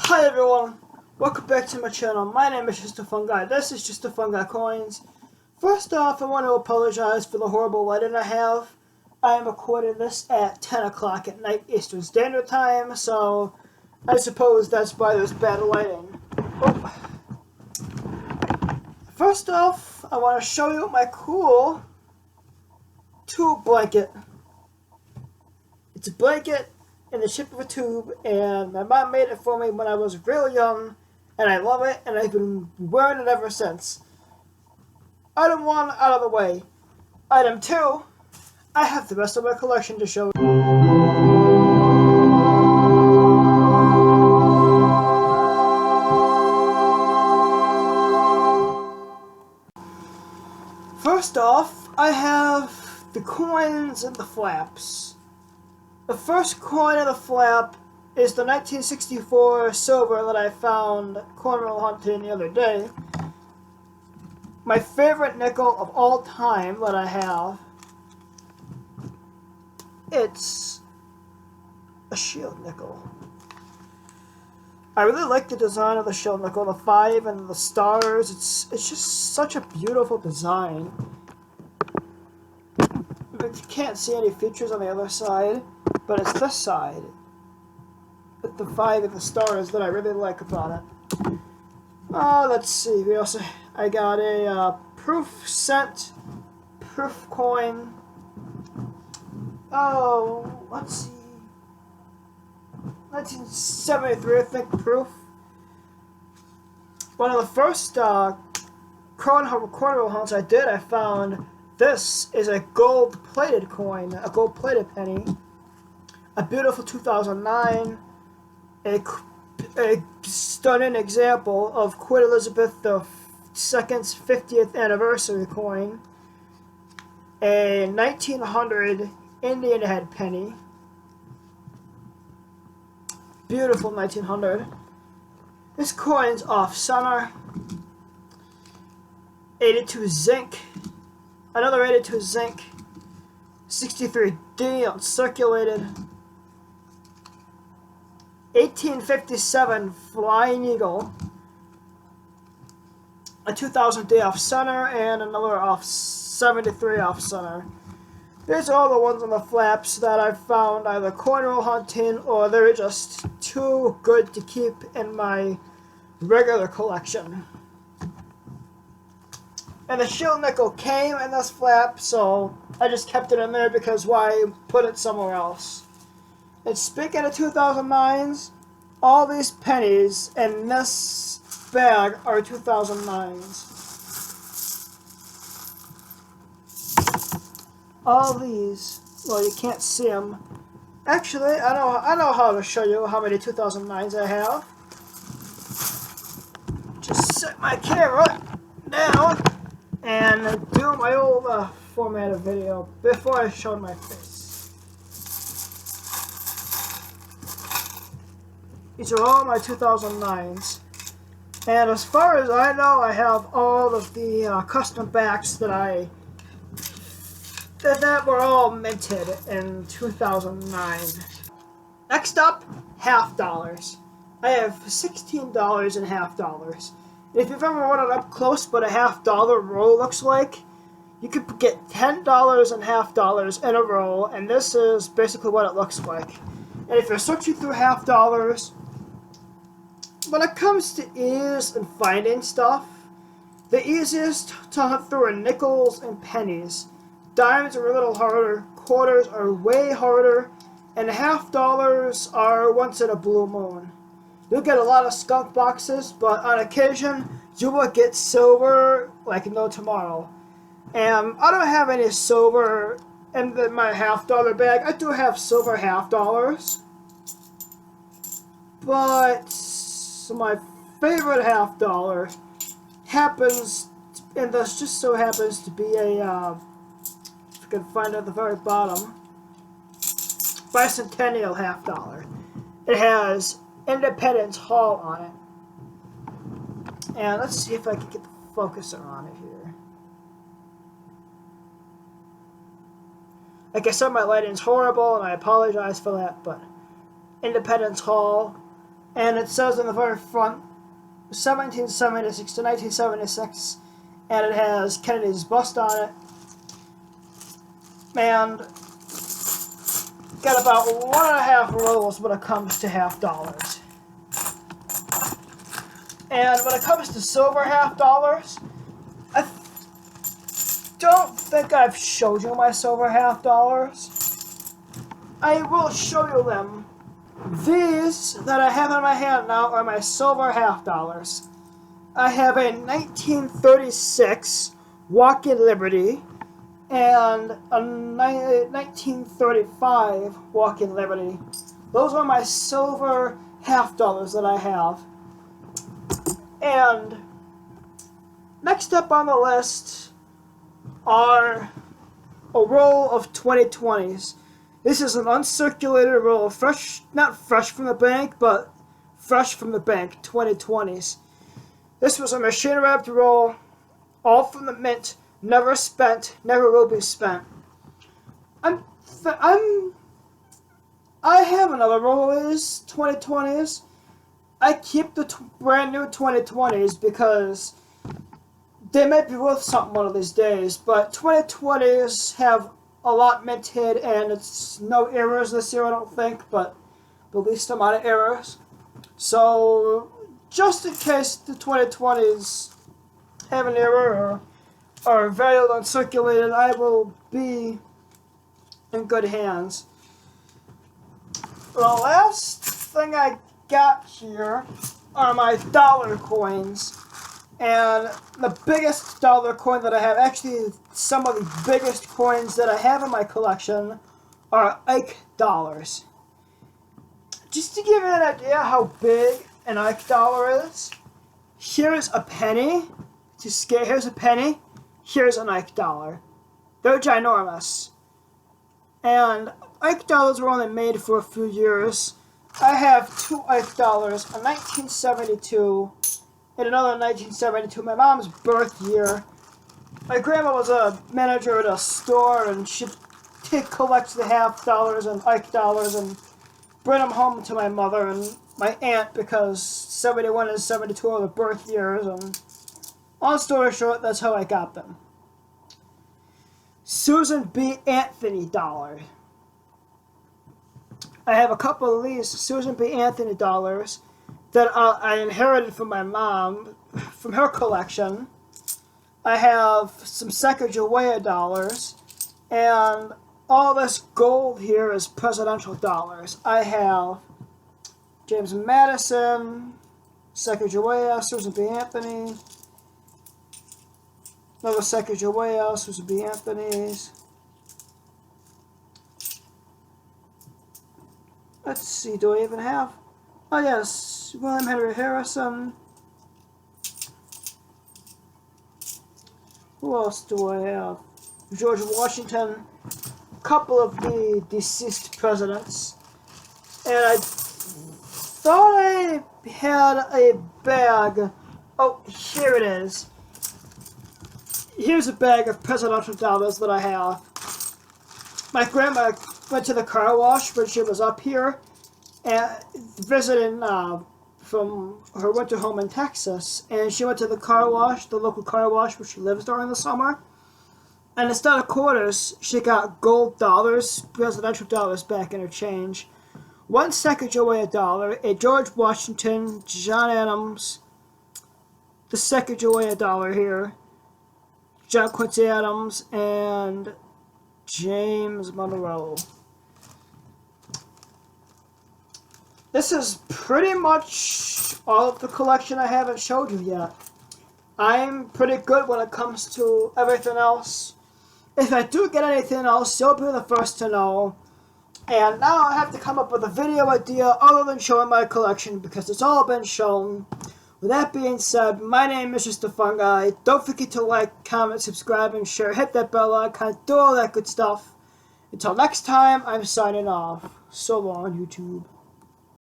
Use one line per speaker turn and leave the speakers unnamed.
Hi everyone, welcome back to my channel. My name is Just a Fun Guy. This is Just a Fun Guy Coins. First off, I want to apologize for the horrible lighting I have. I am recording this at 10 o'clock at night Eastern Standard Time, so I suppose that's why there's bad lighting. Oh. First off, I want to show you my cool tube blanket. It's a blanket in the shape of a tube, and my mom made it for me when I was real young, and I love it, and I've been wearing it ever since. Item 1 out of the way. Item 2, I have the rest of my collection to show you. First off, I have the coins and the flaps. The first coin in the flap is the 1964 silver that I found cornrow hunting the other day. My favorite nickel of all time that I have. It's a shield nickel. I really like the design of the shield nickel, the 5 and the stars. It's just such a beautiful design. You can't see any features on the other side, but it's this side with the 5 and the stars that I really like about it. Let's see. I got a proof cent, proof coin. Let's see. 1973, I think, proof. One of the first cornrow hunts I did, I found this is a gold-plated coin, a gold-plated penny. A beautiful 2009, a stunning example of Queen Elizabeth II's 50th anniversary coin. A 1900 Indian head penny. Beautiful 1900. This coin's off center. 82 zinc. Another 82 zinc. 63D uncirculated. 1857 Flying Eagle. A 2000D off center and another 73 off center. These are all the ones on the flaps that I've found either cornrow hunting or they're just too good to keep in my regular collection. And the shield nickel came in this flap, so I just kept it in there because why put it somewhere else? And speaking of 2009s, all these pennies in this bag are 2009s. All these, well, you can't see them. Actually, I know how to show you how many 2009s I have. Just set my camera down and do my old formatted video before I showed my face. These are all my 2009s. And as far as I know, I have all of the custom backs that that were all minted in 2009. Next up, half dollars. I have $16 in half dollars. If you've ever wanted up close what a half dollar roll looks like, you could get $10 and half dollars in a roll, and this is basically what it looks like. And if you're searching through half dollars, when it comes to ease and finding stuff, the easiest to hunt through are nickels and pennies. Dimes are a little harder, quarters are way harder, and half dollars are once in a blue moon. You'll get a lot of skunk boxes, but on occasion, you will get silver like no tomorrow. And I don't have any silver in my half dollar bag. I do have silver half dollars, but my favorite half dollar happens, and this just so happens to be a, if you can find it at the very bottom, bicentennial half dollar. It has Independence Hall on it. And let's see if I can get the focuser on it here. Like I said, my lighting's horrible, and I apologize for that, but Independence Hall. and it says on the very front 1776 to 1976, and it has Kennedy's bust on it, and got about 1.5 rolls when it comes to half dollars. And when it comes to silver half dollars, I don't think I've showed you my silver half dollars. I will show you them. These that I have in my hand now are my silver half dollars. I have a 1936 Walk-in Liberty and a 1935 Walk-in Liberty. Those are my silver half dollars that I have. And next up on the list are a roll of 2020s. This is an uncirculated roll of not fresh from the bank, but fresh from the bank 2020s. This was a machine-wrapped roll, all from the mint, never spent, never will be spent. I have another roll of these 2020s. I keep the brand new 2020s because they might be worth something one of these days, but 2020s have a lot minted, and it's no errors this year, I don't think, but the least amount of errors. So, just in case the 2020s have an error or are very uncirculated, I will be in good hands. The last thing I got here are my dollar coins, and the biggest dollar coin that I have, actually some of the biggest coins that I have in my collection, are Ike dollars. Just to give you an idea how big an Ike dollar is, here's a penny. Here's a penny. Here's an Ike dollar. They're ginormous. And Ike dollars were only made for a few years. I have 2 Ike dollars, a 1972 and another 1972, my mom's birth year. My grandma was a manager at a store, and she'd collect the half dollars and Ike dollars and bring them home to my mother and my aunt, because 71 and 72 are the birth years, and long story short, that's how I got them. Susan B. Anthony dollar. I have a couple of these Susan B. Anthony dollars that I inherited from my mom, from her collection. I have some Sacagawea dollars, and all this gold here is presidential dollars. I have James Madison, Sacagawea, Susan B. Anthony, another Sacagawea, Susan B. Anthony's. Let's see, do I even have? Oh yes, William Henry Harrison. Who else do I have? George Washington. A couple of the deceased presidents. And I thought I had a bag. Oh, here it is. Here's a bag of presidential dollars that I have. My grandma went to the car wash when she was up here, visiting from her winter home in Texas, and she went to the car wash, the local car wash where she lives during the summer, and instead of quarters, she got gold dollars, presidential dollars back in her change. 1 Sacagawea dollar, a George Washington, John Adams, the Sacagawea dollar here, John Quincy Adams, and James Monroe. This is pretty much all of the collection I haven't showed you yet. I'm pretty good when it comes to everything else. If I do get anything else, you'll be the first to know. And now I have to come up with a video idea other than showing my collection, because it's all been shown. With that being said, my name is Just a Fun Guy. Don't forget to like, comment, subscribe, and share. Hit that bell icon, do all that good stuff. Until next time, I'm signing off. So long, YouTube.